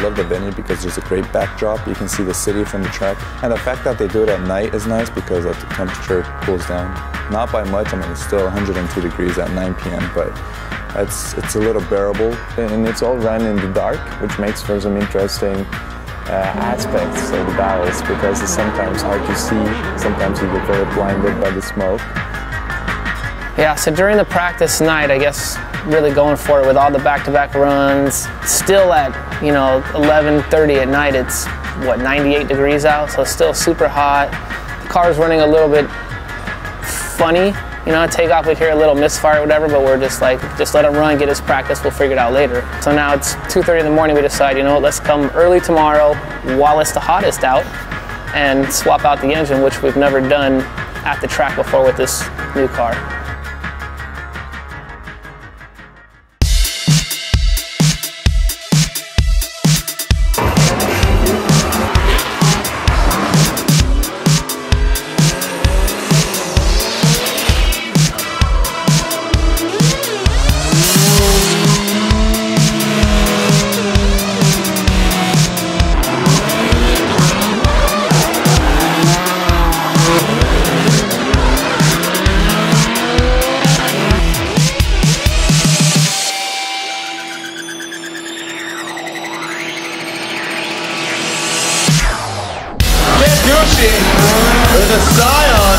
love the venue because there's a great backdrop. You can see the city from the track. And the fact that they do it at night is nice because the temperature cools down. Not by much, I mean, it's still 102 degrees at 9 p.m., but it's a little bearable. And it's all run in the dark, which makes for some interesting aspects of the battles because it's sometimes hard to see, sometimes you get very blinded by the smoke. Yeah, so during the practice night, I guess really going for it with all the back-to-back runs, still at, 11:30 at night, it's, 98 degrees out, so still super hot. The car's running a little bit funny, takeoff, we hear a little misfire or whatever, but we're just like, just let him run, get his practice, we'll figure it out later. So now it's 2:30 in the morning, we decide, let's come early tomorrow while it's the hottest out and swap out the engine, which we've never done at the track before with this new car. Ken Gushi with a Scion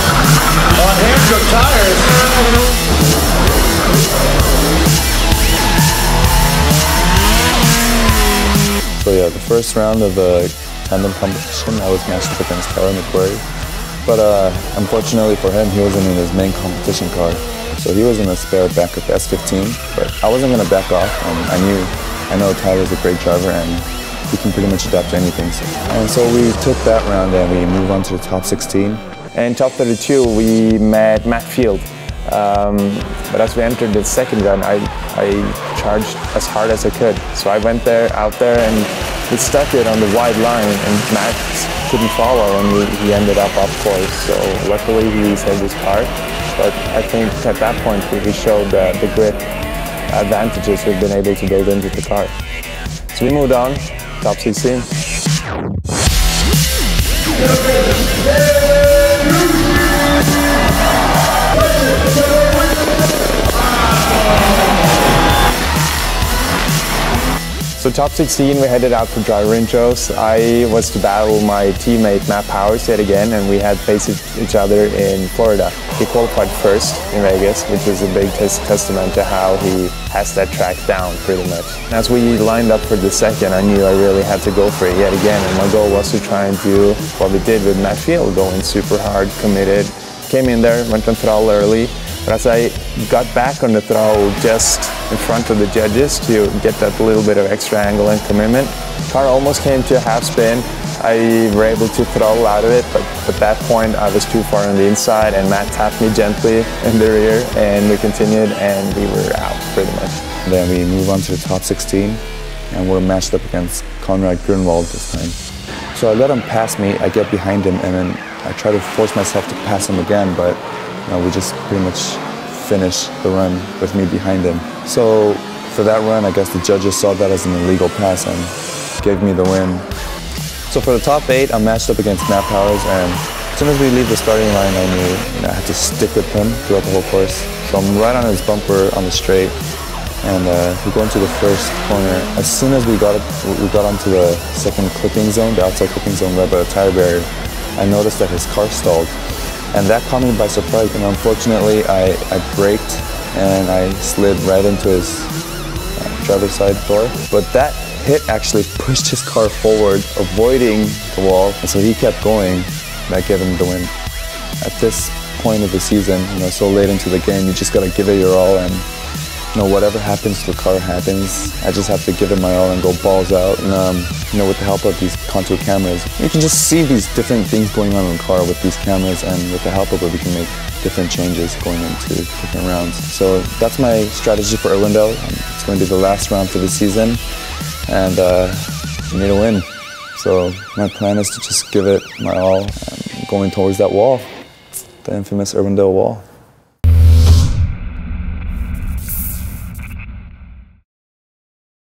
on hand-truck tires. So yeah, the first round of the tandem competition, I was matched up against Tyler McQuarrie. But unfortunately for him, he wasn't in his main competition car. So he was in a spare backup S15, but I wasn't going to back off. I know Tyler's a great driver and he can pretty much adapt to anything. And so we took that round and we moved on to the top 16. And top 32, we met Matt Field. But as we entered the second run, I charged as hard as I could. So I went out there and we stuck it on the wide line and Matt couldn't follow and he ended up off course. So luckily he saved his car. But I think at that point we showed the grip advantages we've been able to build into the car. So we moved on, top 16. So top 16, we headed out for driver intros. I was to battle my teammate Matt Powers yet again, and we had faced each other in Florida. He qualified first in Vegas, which was a big testament to how he has that track down pretty much. As we lined up for the second, I knew I really had to go for it yet again, and my goal was to try and do what we did with Matt Field, going super hard, committed. Came in there, went on throttle early, but as I got back on the throttle just in front of the judges to get that little bit of extra angle and commitment, the car almost came to a half spin. I were able to throttle out of it, but at that point I was too far on the inside and Matt tapped me gently in the rear and we continued and we were out pretty much. Then we move on to the top 16 and we're matched up against Conrad Grunewald this time. So I let him pass me, I get behind him and then I try to force myself to pass him again, but we just pretty much finished the run with me behind him. So for that run, I guess the judges saw that as an illegal pass and gave me the win. So for the top 8, I'm matched up against Matt Powers, and as soon as we leave the starting line, I knew I had to stick with him throughout the whole course. So I'm right on his bumper on the straight, and we go into the first corner. As soon as we got onto the second clipping zone, the outside clipping zone right by the tire barrier, I noticed that his car stalled. And that caught me by surprise, and unfortunately I braked and I slid right into his driver's side door. But that hit actually pushed his car forward, avoiding the wall, and so he kept going. That gave him the win. At this point of the season, so late into the game, you just gotta give it your all, and whatever happens to the car happens. I just have to give it my all and go balls out. And with the help of these contour cameras, you can just see these different things going on in the car with these cameras, and with the help of it, we can make different changes going into different rounds. So that's my strategy for Irwindale. It's going to be the last round for the season, and we need a win. So my plan is to just give it my all, going towards that wall, the infamous Irwindale wall.